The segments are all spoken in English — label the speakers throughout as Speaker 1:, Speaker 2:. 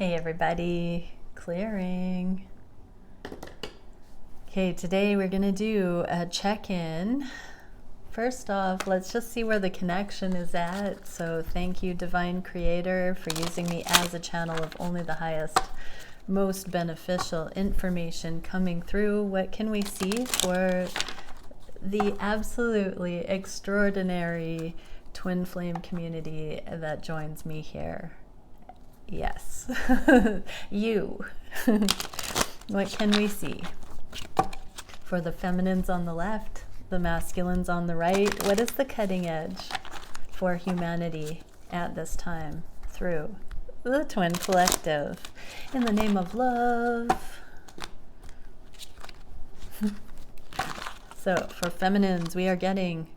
Speaker 1: Hey everybody, clearing. Okay, today we're gonna do a check-in. First off, let's just see where the connection is at. So thank you, Divine Creator, for using me as a channel of only the highest, most beneficial information coming through. What can we see for the absolutely extraordinary twin flame community that joins me here? Yes, you. What can we see? For the feminines on the left, the masculines on the right, what is the cutting edge for humanity at this time through the twin collective? In the name of love. So for feminines, we are getting,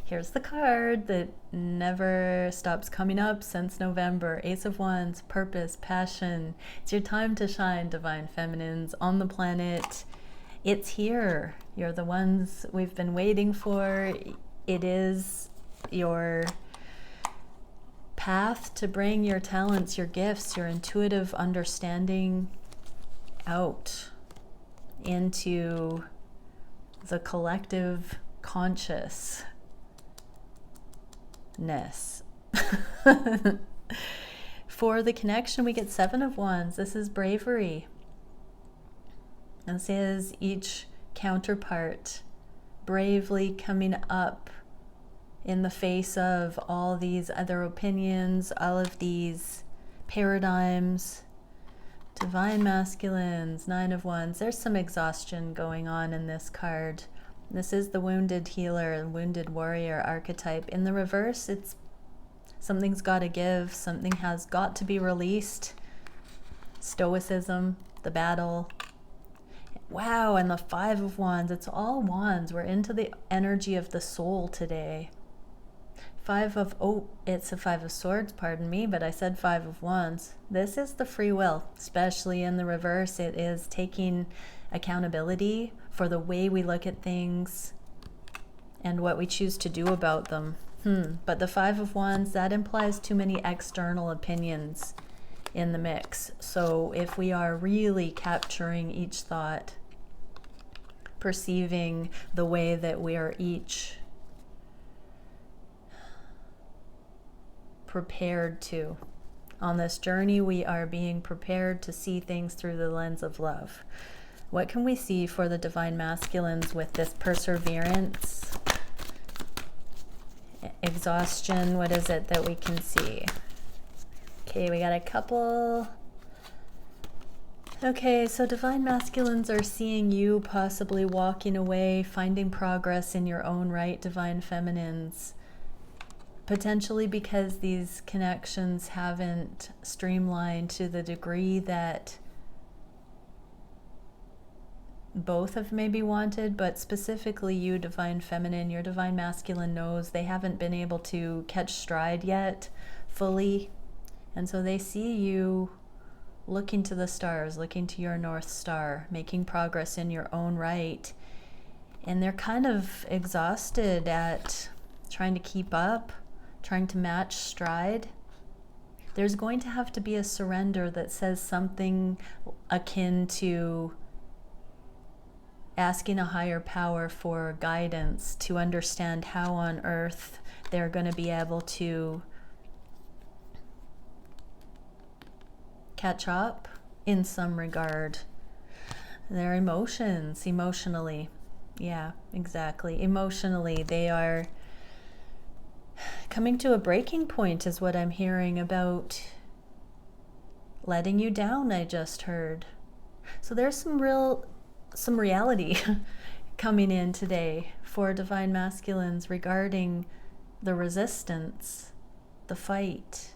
Speaker 1: here's the card that never stops coming up since November. Ace of Wands, purpose, passion. It's your time to shine, divine feminines on the planet. It's here. You're the ones we've been waiting for. It is your path to bring your talents, your gifts, your intuitive understanding out into the collective consciousness. For the connection, we get Seven of Wands. This is bravery. This is each counterpart bravely coming up in the face of all these other opinions, all of these paradigms. Divine masculines, Nine of Wands. There's some exhaustion going on in this card. This is the wounded healer, wounded warrior archetype. In the reverse, it's something's got to give, something has got to be released. Stoicism, the battle. Wow, and the Five of Wands. It's all wands. We're into the energy of the soul today. It's a Five of Swords, pardon me, but I said Five of Wands. This is the free will, especially in the reverse. It is taking accountability for the way we look at things and what we choose to do about them. But the Five of Wands, that implies too many external opinions in the mix. So if we are really capturing each thought, perceiving the way that we are each prepared to. On this journey, we are being prepared to see things through the lens of love. What can we see for the divine masculines with this perseverance? Exhaustion, what is it that we can see? Okay, we got a couple. Okay, so divine masculines are seeing you possibly walking away, finding progress in your own right, divine feminines. Potentially because these connections haven't streamlined to the degree that both have maybe wanted, but specifically you, divine feminine, your divine masculine knows they haven't been able to catch stride yet fully. And so they see you looking to the stars, looking to your North Star, making progress in your own right. And they're kind of exhausted at trying to keep up, trying to match stride. There's going to have to be a surrender that says something akin to asking a higher power for guidance to understand how on earth they're going to be able to catch up in some regard. Their emotions, emotionally. Yeah, exactly. Emotionally, they are coming to a breaking point is what I'm hearing about letting you down, I just heard. So there's some reality coming in today for divine masculines regarding the resistance, the fight.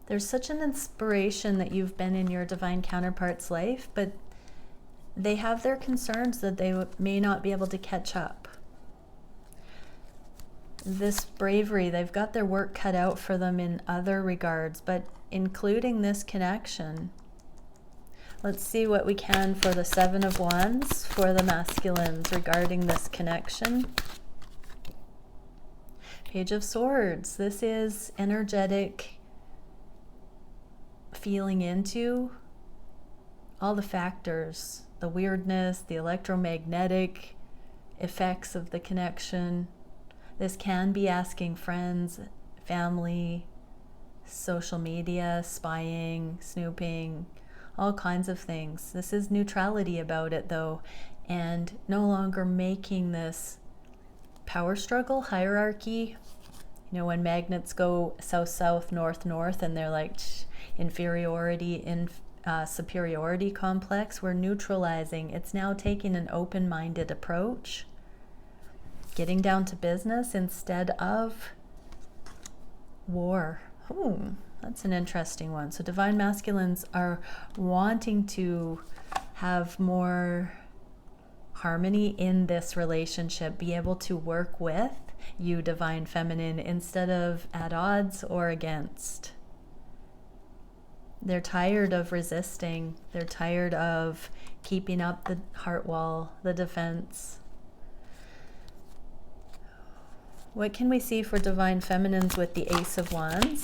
Speaker 1: There's such an inspiration that you've been in your divine counterpart's life, but they have their concerns that they may not be able to catch up. This bravery, they've got their work cut out for them in other regards, but including this connection. Let's see what we can for the Seven of Wands for the masculines regarding this connection. Page of Swords. This is energetic feeling into all the factors, the weirdness, the electromagnetic effects of the connection. This can be asking friends, family, social media, spying, snooping, all kinds of things. This is neutrality about it though, and no longer making this power struggle, hierarchy. You know, when magnets go south-south, north-north, and they're like inferiority, superiority complex, we're neutralizing. It's now taking an open-minded approach, getting down to business instead of war. That's an interesting one. So divine masculines are wanting to have more harmony in this relationship, be able to work with you, divine feminine, instead of at odds or against. They're tired of resisting. They're tired of keeping up the heart wall, the defense. What can we see for divine feminines with the Ace of Wands?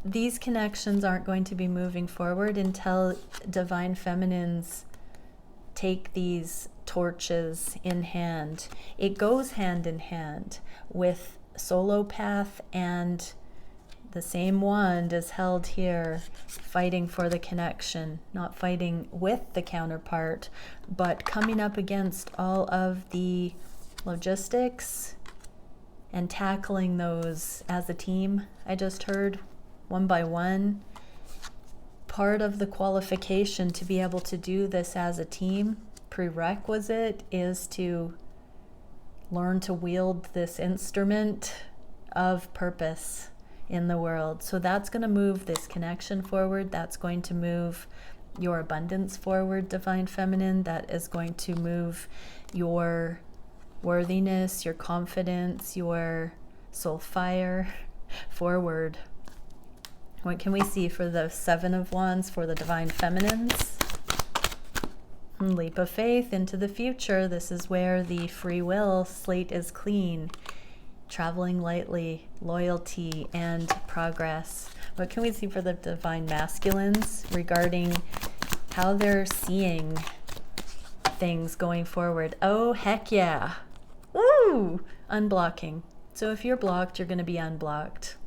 Speaker 1: These connections aren't going to be moving forward until divine feminines take these torches in hand. It goes hand in hand with solo path, and the same wand is held here, fighting for the connection, not fighting with the counterpart, but coming up against all of the logistics and tackling those as a team. I just heard one by one. Part of the qualification to be able to do this as a team, prerequisite, is to learn to wield this instrument of purpose in the world. So that's going to move this connection forward. That's going to move your abundance forward, divine feminine. That is going to move your worthiness, your confidence, your soul fire forward. What can we see for the Seven of Wands for the divine feminines? Leap of faith into the future. This is where the free will slate is clean. Traveling lightly, loyalty, and progress. What can we see for the divine masculines regarding how they're seeing things going forward? Oh, heck yeah. Woo! Unblocking. So if you're blocked, you're going to be unblocked.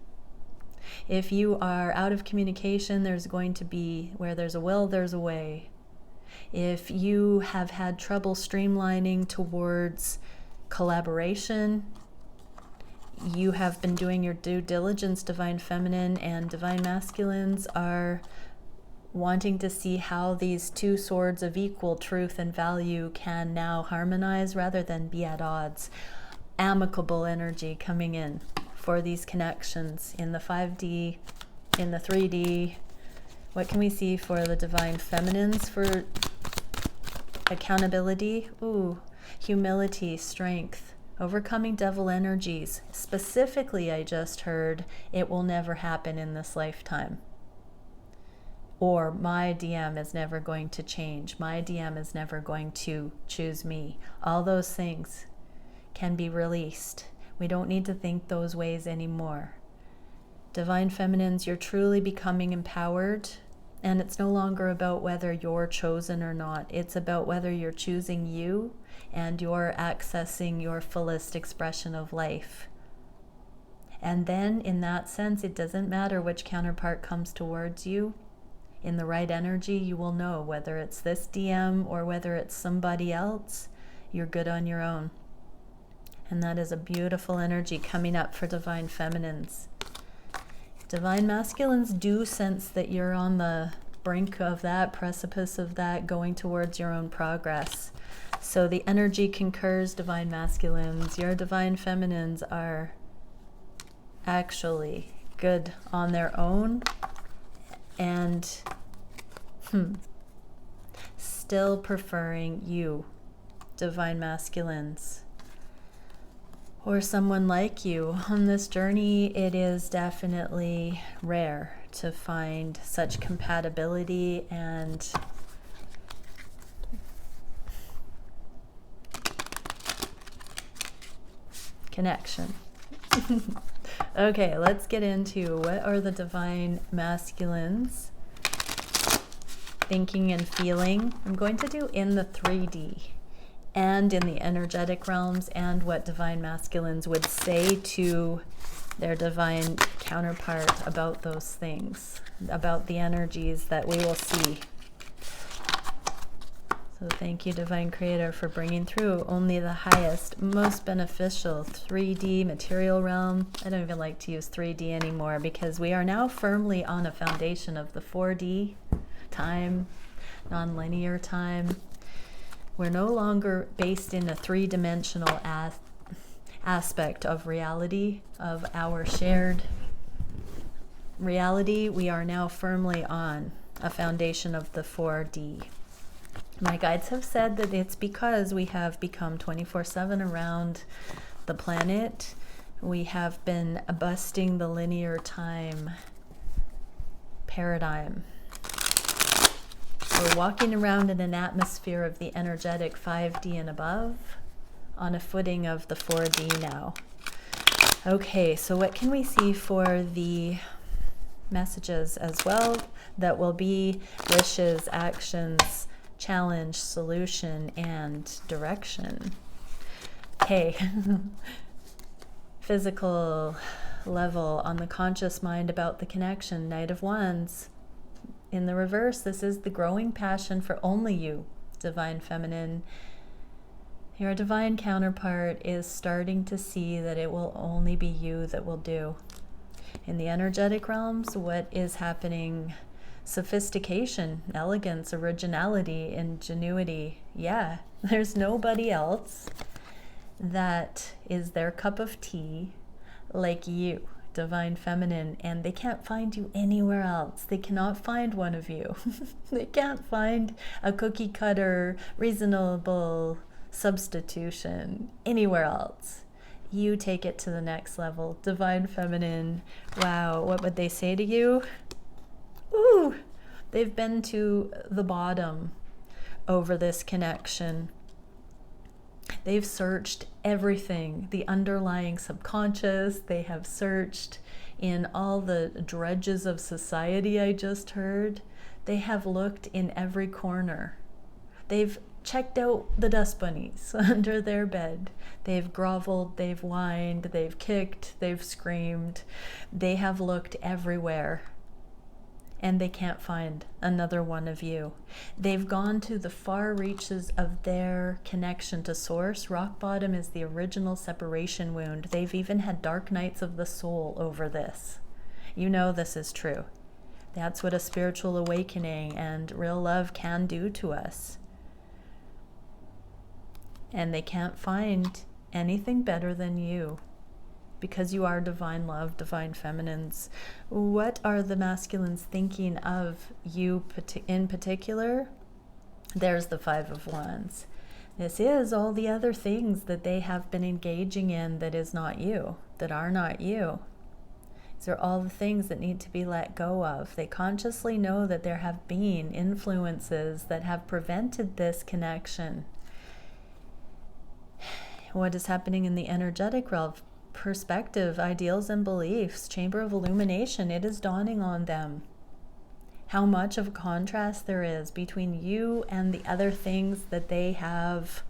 Speaker 1: If you are out of communication, there's going to be, where there's a will, there's a way. If you have had trouble streamlining towards collaboration, you have been doing your due diligence, divine feminine, and divine masculines are wanting to see how these two swords of equal truth and value can now harmonize rather than be at odds. Amicable energy coming in for these connections in the 5D, in the 3D. What can we see for the divine feminines for accountability? Ooh, humility, strength, overcoming devil energies. Specifically, I just heard, it will never happen in this lifetime. Or my DM is never going to change. My DM is never going to choose me. All those things can be released. We don't need to think those ways anymore. Divine feminines, you're truly becoming empowered, and it's no longer about whether you're chosen or not. It's about whether you're choosing you and you're accessing your fullest expression of life. And then in that sense, it doesn't matter which counterpart comes towards you. In the right energy, you will know whether it's this DM or whether it's somebody else. You're good on your own. And that is a beautiful energy coming up for divine feminines. Divine masculines do sense that you're on the brink of that, precipice of that, going towards your own progress. So the energy concurs, divine masculines. Your divine feminines are actually good on their own and still preferring you, divine masculines, or someone like you. On this journey, it is definitely rare to find such compatibility and connection. Okay, let's get into what are the divine masculines thinking and feeling. I'm going to do in the 3D and in the energetic realms, and what divine masculines would say to their divine counterpart about those things, about the energies that we will see. So thank you, Divine Creator, for bringing through only the highest, most beneficial 3D material realm. I don't even like to use 3D anymore, because we are now firmly on a foundation of the 4D time, non-linear time. We're no longer based in a three-dimensional aspect of reality, of our shared reality. We are now firmly on a foundation of the 4D. My guides have said that it's because we have become 24/7 around the planet. We have been busting the linear time paradigm. We're walking around in an atmosphere of the energetic 5D and above, on a footing of the 4D now. Okay, so what can we see for the messages as well that will be wishes, actions, challenge, solution, and direction? Okay. Physical level, on the conscious mind about the connection, Knight of Wands. In the reverse, this is the growing passion for only you, Divine Feminine. Your divine counterpart is starting to see that it will only be you that will do. In the energetic realms, what is happening? Sophistication, elegance, originality, ingenuity. Yeah, there's nobody else that is their cup of tea like you, Divine Feminine, and they can't find you anywhere else. They cannot find one of you. They can't find a cookie cutter, reasonable substitution anywhere else. You take it to the next level, Divine Feminine. Wow, what would they say to you? Ooh, they've been to the bottom over this connection. They've searched everything, the underlying subconscious. They have searched in all the dredges of society I just heard. They have looked in every corner. They've checked out the dust bunnies under their bed. They've groveled, they've whined, they've kicked, they've screamed. They have looked everywhere, and they can't find another one of you. They've gone to the far reaches of their connection to Source. Rock bottom is the original separation wound. They've even had dark nights of the soul over this. You know this is true. That's what a spiritual awakening and real love can do to us. And they can't find anything better than you, because you are divine love, divine feminines. What are the masculines thinking of you in particular? There's the Five of Wands. This is all the other things that they have been engaging in that is not you, that are not you. These are all the things that need to be let go of. They consciously know that there have been influences that have prevented this connection. What is happening in the energetic realm? Perspective, ideals and beliefs, chamber of illumination. It is dawning on them how much of a contrast there is between you and the other things that they have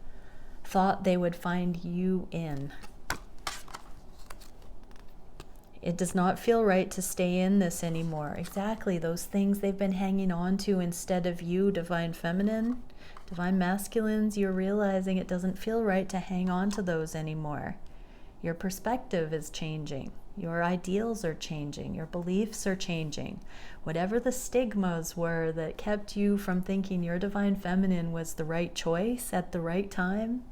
Speaker 1: thought they would find you in. It does not feel right to stay in this anymore. Exactly, those things they've been hanging on to instead of you, Divine Feminine. Divine Masculines, you're realizing it doesn't feel right to hang on to those anymore. Your perspective is changing. Your ideals are changing. Your beliefs are changing. Whatever the stigmas were that kept you from thinking your Divine Feminine was the right choice at the right time,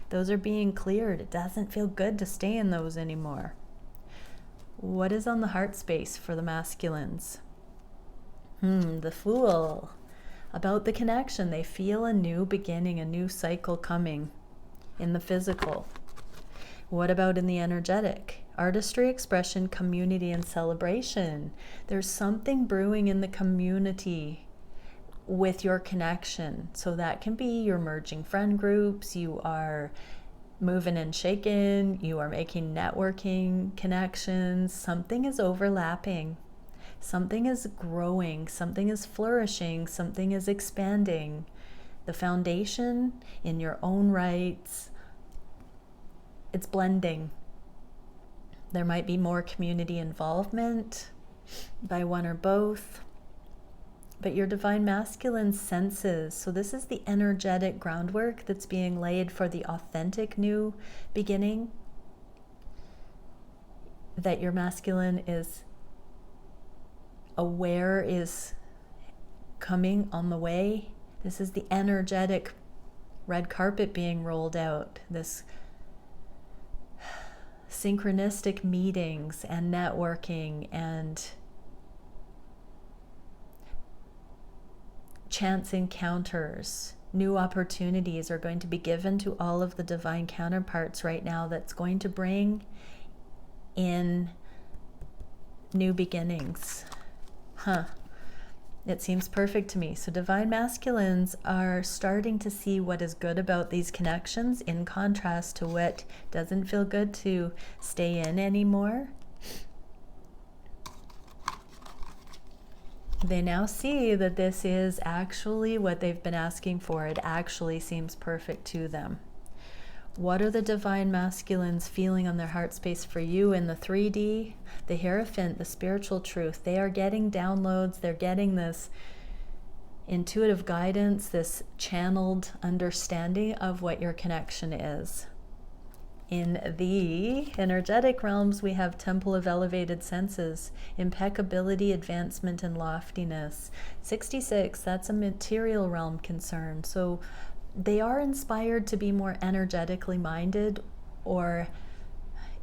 Speaker 1: those are being cleared. It doesn't feel good to stay in those anymore. What is on the heart space for the masculines? The Fool. About the connection, they feel a new beginning, a new cycle coming in the physical. What about in the energetic? Artistry, expression, community, and celebration. There's something brewing in the community with your connection. So that can be your merging friend groups. You are moving and shaking, you are making networking connections, something is overlapping, something is growing, something is flourishing, something is expanding. The foundation in your own rights, it's blending. There might be more community involvement by one or both, but your divine masculine senses. So this is the energetic groundwork that's being laid for the authentic new beginning, that your masculine is aware is coming on the way. This is the energetic red carpet being rolled out, this synchronistic meetings and networking and chance encounters. New opportunities are going to be given to all of the divine counterparts right now, that's going to bring in new beginnings. It seems perfect to me. So divine masculines are starting to see what is good about these connections, in contrast to what doesn't feel good to stay in anymore. They now see that this is actually what they've been asking for. It actually seems perfect to them. What are the divine masculines feeling on their heart space for you in the 3D? The Hierophant, the spiritual truth. They are getting downloads. They're getting this intuitive guidance, this channeled understanding of what your connection is. In the energetic realms, we have Temple of Elevated Senses, impeccability, advancement, and loftiness. 66, that's a material realm concern. So they are inspired to be more energetically minded or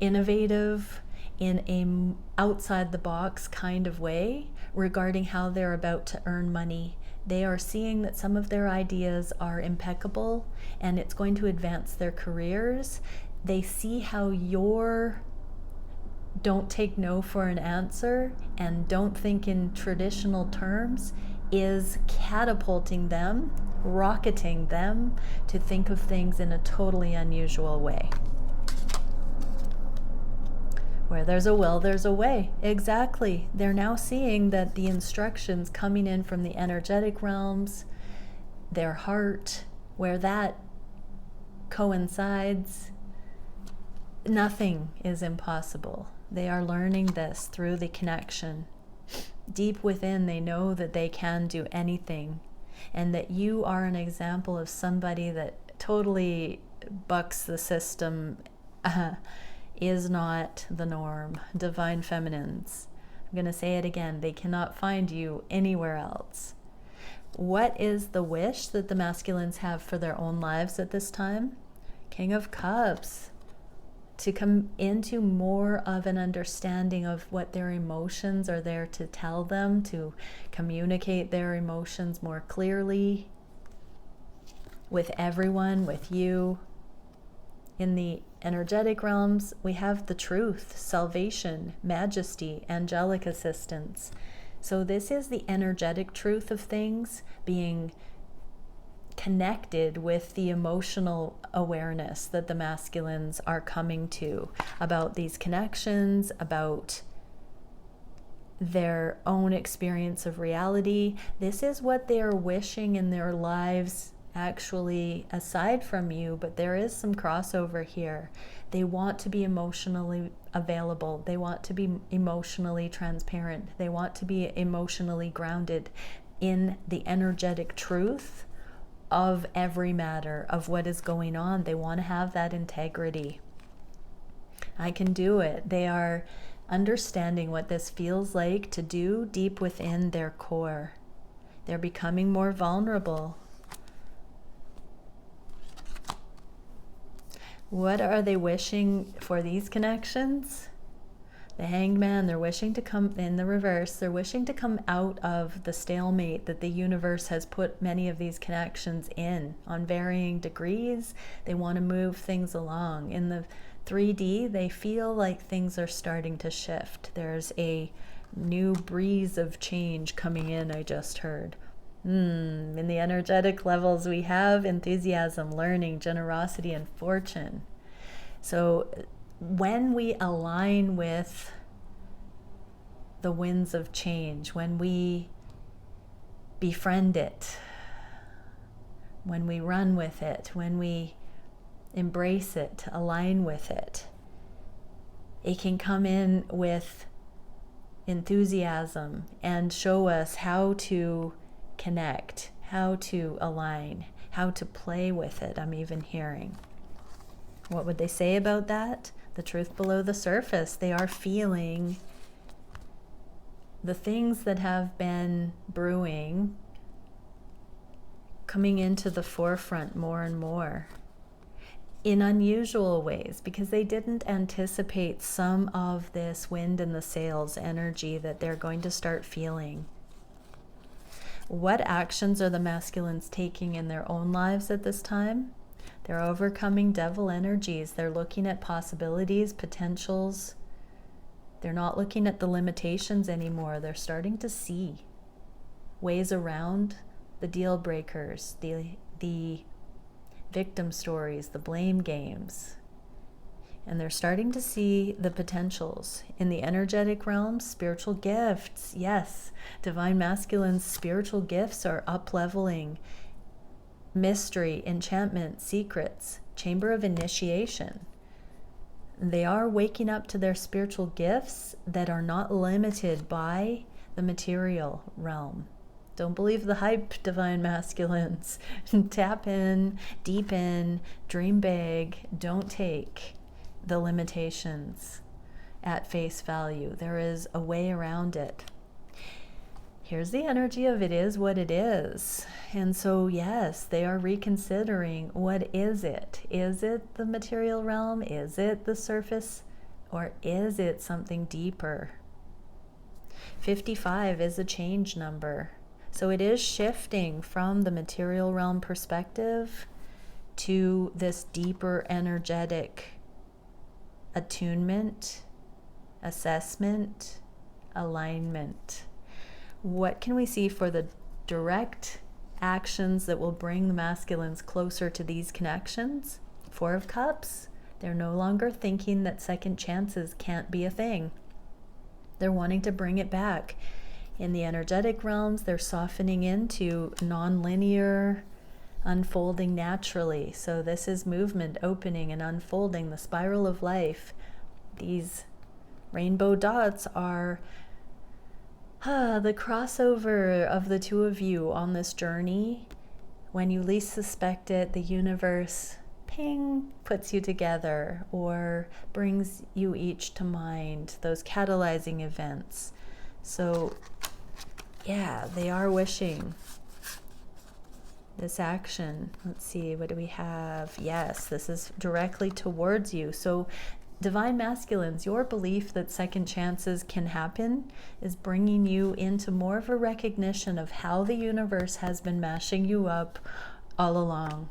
Speaker 1: innovative in a outside the box kind of way regarding how they're about to earn money. They are seeing that some of their ideas are impeccable and it's going to advance their careers. They see how your don't take no for an answer and don't think in traditional terms is catapulting them, rocketing them to think of things in a totally unusual way. Where there's a will, there's a way. Exactly. They're now seeing that the instructions coming in from the energetic realms, their heart, where that coincides, nothing is impossible. They are learning this through the connection. Deep within, they know that they can do anything, and that you are an example of somebody that totally bucks the system, is not the norm. Divine feminines. I'm going to say it again. They cannot find you anywhere else. What is the wish that the masculines have for their own lives at this time? King of Cups. To come into more of an understanding of what their emotions are there to tell them, to communicate their emotions more clearly with everyone, with you. In the energetic realms, we have the truth, salvation, majesty, angelic assistance. So this is the energetic truth of things being connected with the emotional awareness that the masculines are coming to about these connections, about their own experience of reality. This is what they are wishing in their lives, actually, aside from you, but there is some crossover here. They want to be emotionally available. They want to be emotionally transparent. They want to be emotionally grounded in the energetic truth of every matter, of what is going on. They want to have that integrity. I can do it. They are understanding what this feels like to do deep within their core. They're becoming more vulnerable. What are they wishing for these connections? The Hanged Man, they're wishing to come in the reverse. They're wishing to come out of the stalemate that the universe has put many of these connections in on varying degrees. They want to move things along. In the 3D, they feel like things are starting to shift. There's a new breeze of change coming in, I just heard. In the energetic levels, we have enthusiasm, learning, generosity, and fortune. So when we align with the winds of change, when we befriend it, when we run with it, when we embrace it, align with it, it can come in with enthusiasm and show us how to connect, how to align, how to play with it. I'm even hearing. What would they say about that? The truth below the surface. They are feeling the things that have been brewing coming into the forefront more and more in unusual ways, because they didn't anticipate some of this wind in the sails energy that they're going to start feeling. What actions are the masculines taking in their own lives at this time? They're overcoming devil energies. They're looking at possibilities, potentials. They're not looking at the limitations anymore. They're starting to see ways around the deal breakers, the victim stories, the blame games. And they're starting to see the potentials in the energetic realm. Spiritual gifts, yes, divine masculine's spiritual gifts are up-leveling. Mystery, enchantment, secrets, chamber of initiation. They are waking up to their spiritual gifts that are not limited by the material realm. Don't believe the hype, divine masculines. Tap in, deepen, dream big. Don't take the limitations at face value. There is a way around it. Here's the energy of it is what it is. And so, yes, they are reconsidering, what is it? Is it the material realm? Is it the surface? Or is it something deeper? 55 is a change number. So it is shifting from the material realm perspective to this deeper energetic attunement, assessment, alignment. What can we see for the direct actions that will bring the masculines closer to these connections? 4 of Cups. They're no longer thinking that second chances can't be a thing. They're wanting to bring it back. In the energetic realms, they're softening into non-linear, unfolding naturally. So this is movement, opening and unfolding, the spiral of life. These rainbow dots are the crossover of the two of you on this journey. When you least suspect it, the universe, ping, puts you together or brings you each to mind, those catalyzing events. So, yeah, they are wishing this action. Let's see, what do we have? Yes, this is directly towards you. So, divine masculines, your belief that second chances can happen is bringing you into more of a recognition of how the universe has been mashing you up all along.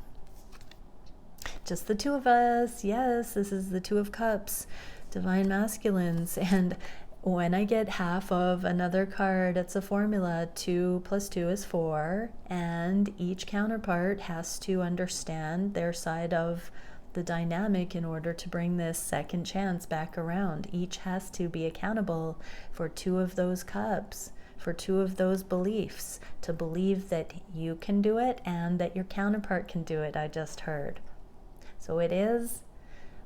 Speaker 1: Just the two of us. Yes, this is the 2 of Cups, divine masculines. And when I get half of another card, it's a formula. 2 + 2 is 4. And each counterpart has to understand their side of the dynamic in order to bring this second chance back around. Each has to be accountable for 2 of those cups, for 2 of those beliefs, to believe that you can do it and that your counterpart can do it, I just heard. So it is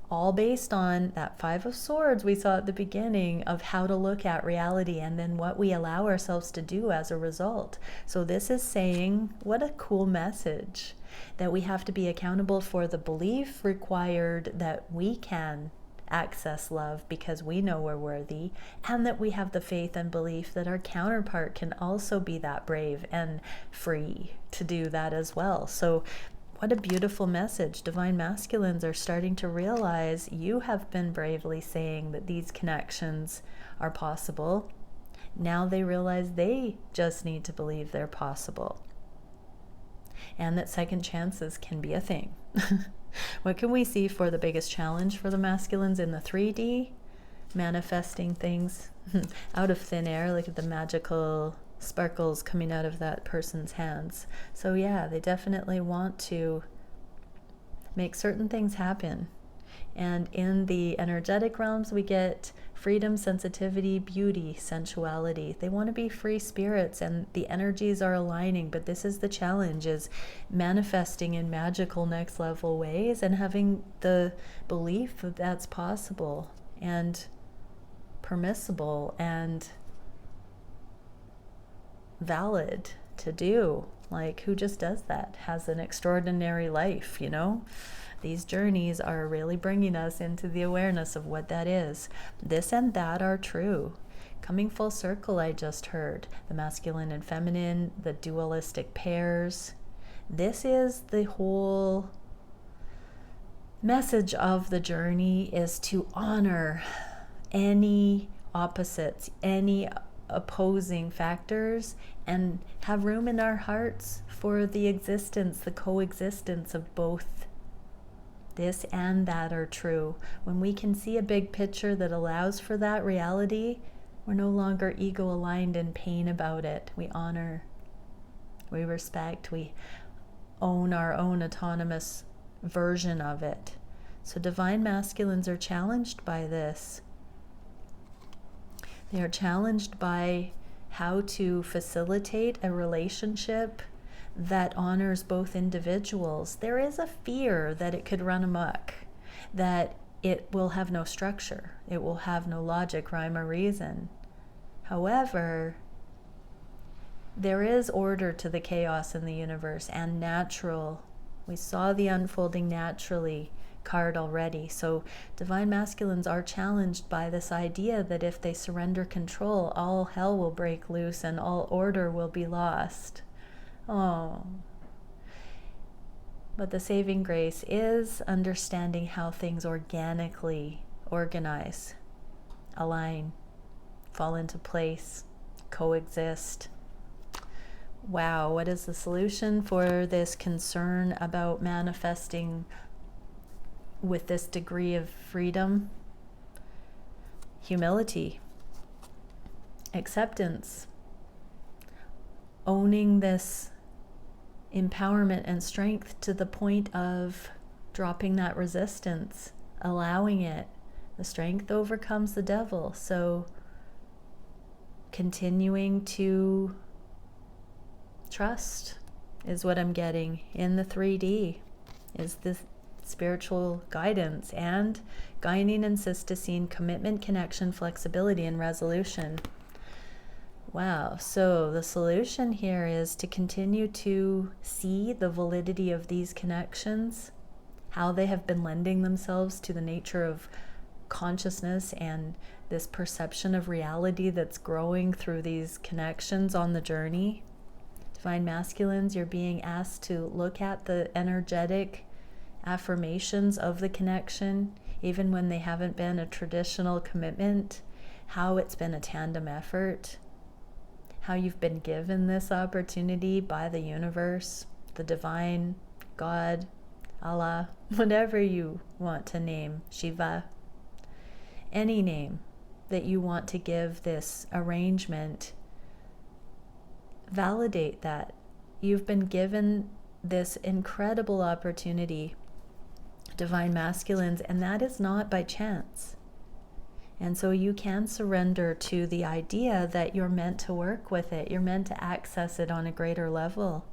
Speaker 1: all based on that 5 of Swords we saw at the beginning of how to look at reality and then what we allow ourselves to do as a result. So this is saying, what a cool message, that we have to be accountable for the belief required that we can access love because we know we're worthy, and that we have the faith and belief that our counterpart can also be that brave and free to do that as well. So what a beautiful message. Divine masculines are starting to realize you have been bravely saying that these connections are possible. Now they realize they just need to believe they're possible, and that second chances can be a thing. What can we see for the biggest challenge for the masculines in the 3D? Manifesting things out of thin air, like the magical sparkles coming out of that person's hands. So yeah, they definitely want to make certain things happen And in the energetic realms, we get freedom, sensitivity, beauty, sensuality. They want to be free spirits, and the energies are aligning. But this is the challenge, is manifesting in magical next level ways and having the belief that that's possible and permissible and valid to do. Like, who just does that? Has an extraordinary life, you know? These journeys are really bringing us into the awareness of what that is. This and that are true. Coming full circle, I just heard. The masculine and feminine, the dualistic pairs. This is the whole message of the journey, is to honor any opposites, any opposing factors, and have room in our hearts for the existence, the coexistence of both. This and that are true. When we can see a big picture that allows for that reality, we're no longer ego aligned in pain about it. We honor, we respect, we own our own autonomous version of it. So divine masculines are challenged by this. They are challenged by how to facilitate a relationship that honors both individuals. There is a fear that it could run amok, that it will have no structure, it will have no logic, rhyme, or reason. However, there is order to the chaos in the universe, and natural. We saw the unfolding naturally card already. So divine masculines are challenged by this idea that if they surrender control, all hell will break loose and all order will be lost. Oh. But the saving grace is understanding how things organically organize, align, fall into place, coexist. Wow, what is the solution for this concern about manifesting with this degree of freedom? Humility, acceptance, owning this empowerment and strength to the point of dropping that resistance, allowing it. The strength overcomes the devil. So continuing to trust is what I'm getting in the 3D, is this spiritual guidance and guiding and cystosine, commitment, connection, flexibility, and resolution. Wow, so the solution here is to continue to see the validity of these connections, how they have been lending themselves to the nature of consciousness and this perception of reality that's growing through these connections on the journey. Divine masculines, you're being asked to look at the energetic affirmations of the connection, even when they haven't been a traditional commitment, how it's been a tandem effort, how you've been given this opportunity by the universe, the divine, God, Allah, whatever you want to name, Shiva, any name that you want to give this arrangement. Validate that. You've been given this incredible opportunity, divine masculines, and that is not by chance. And so you can surrender to the idea that you're meant to work with it. You're meant to access it on a greater level.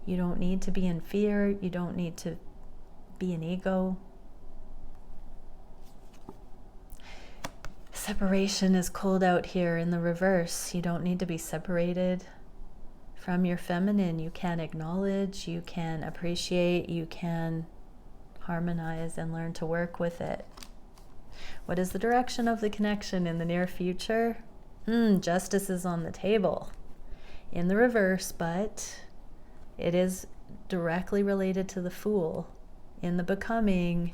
Speaker 1: You don't need to be in fear. You don't need to be in ego. Separation is called out here in the reverse. You don't need to be separated from your feminine. You can acknowledge, you can appreciate, you can harmonize and learn to work with it. What is the direction of the connection in the near future? Justice is on the table in the reverse, but it is directly related to the Fool. In the becoming,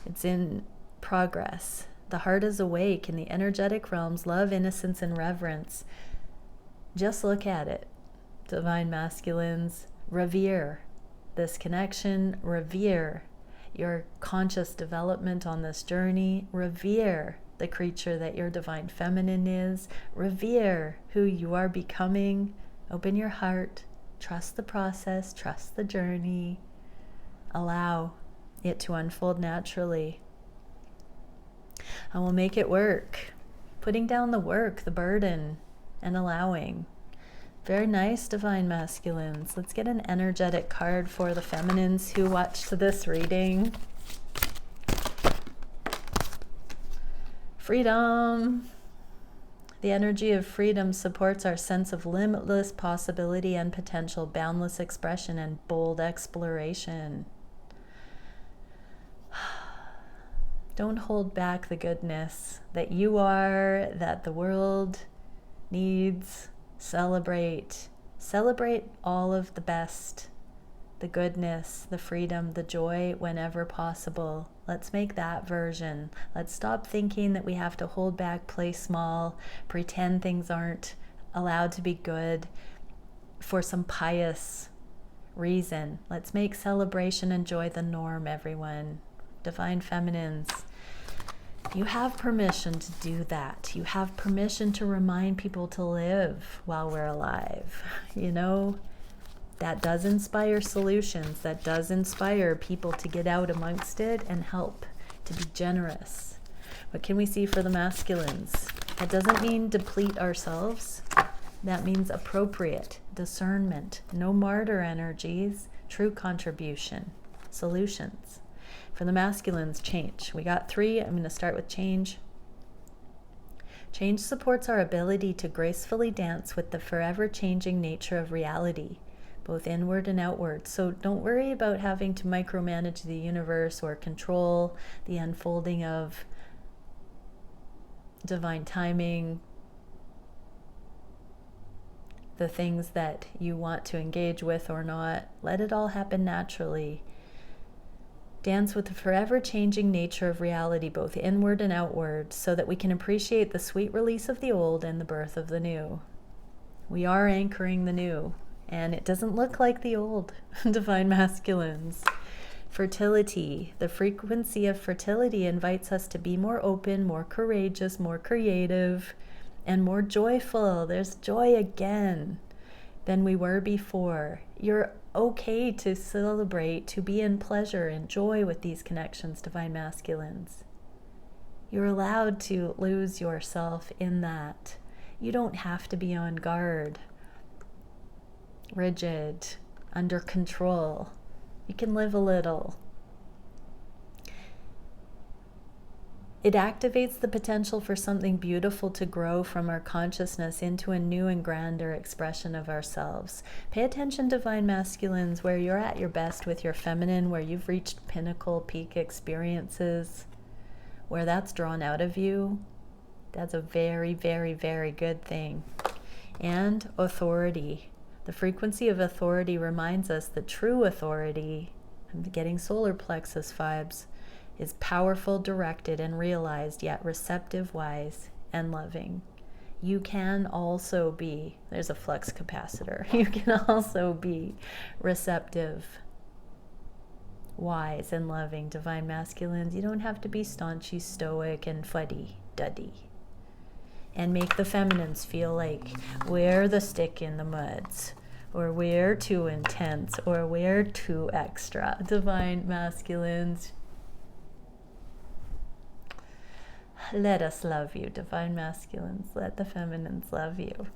Speaker 1: it's in progress. The heart is awake in the energetic realms, love, innocence, and reverence. Just look at it. Divine masculines, revere this connection, revere your conscious development on this journey, revere the creature that your divine feminine is, revere who you are becoming. Open your heart, trust the process, trust the journey, allow it to unfold naturally. And we'll make it work. Putting down the work, the burden, and allowing. Very nice, Divine Masculines. Let's get an energetic card for the feminines who watched this reading. Freedom. The energy of freedom supports our sense of limitless possibility and potential, boundless expression, and bold exploration. Don't hold back the goodness that you are, that the world needs. Celebrate. Celebrate all of the best, the goodness, the freedom, the joy whenever possible. Let's make that version. Let's stop thinking that we have to hold back, play small, pretend things aren't allowed to be good for some pious reason. Let's make celebration and joy the norm, everyone. Divine Feminines, you have permission to do that. You have permission to remind people to live while we're alive. You know, that does inspire solutions. That does inspire people to get out amongst it and help, to be generous. What can we see for the masculines? That doesn't mean deplete ourselves. That means appropriate discernment, no martyr energies, true contribution, solutions. For the masculines, change. We got 3. I'm going to start with change. Change supports our ability to gracefully dance with the forever changing nature of reality, both inward and outward. So don't worry about having to micromanage the universe or control the unfolding of divine timing, the things that you want to engage with or not. Let it all happen naturally. Dance with the forever changing nature of reality, both inward and outward, so that we can appreciate the sweet release of the old and the birth of the new. We are anchoring the new, and it doesn't look like the old. Divine Masculines. Fertility. The frequency of fertility invites us to be more open, more courageous, more creative, and more joyful. There's joy again than we were before. You're okay to celebrate, to be in pleasure and joy with these connections, Divine Masculines. You're allowed to lose yourself in that. You don't have to be on guard, rigid, under control. You can live a little. It activates the potential for something beautiful to grow from our consciousness into a new and grander expression of ourselves. Pay attention, Divine Masculines, where you're at your best with your feminine, where you've reached pinnacle, peak experiences, where that's drawn out of you. That's a very, very, very good thing. And authority. The frequency of authority reminds us that true authority, I'm getting solar plexus vibes, is powerful, directed, and realized, yet receptive, wise, and loving. You can also be, there's a flux capacitor, you can also be receptive, wise, and loving, Divine Masculines. You don't have to be staunchy, stoic, and fuddy-duddy. And make the feminines feel like we're the stick in the muds, or we're too intense, or we're too extra. Divine Masculines, let us love you, Divine Masculines. Let the feminines love you.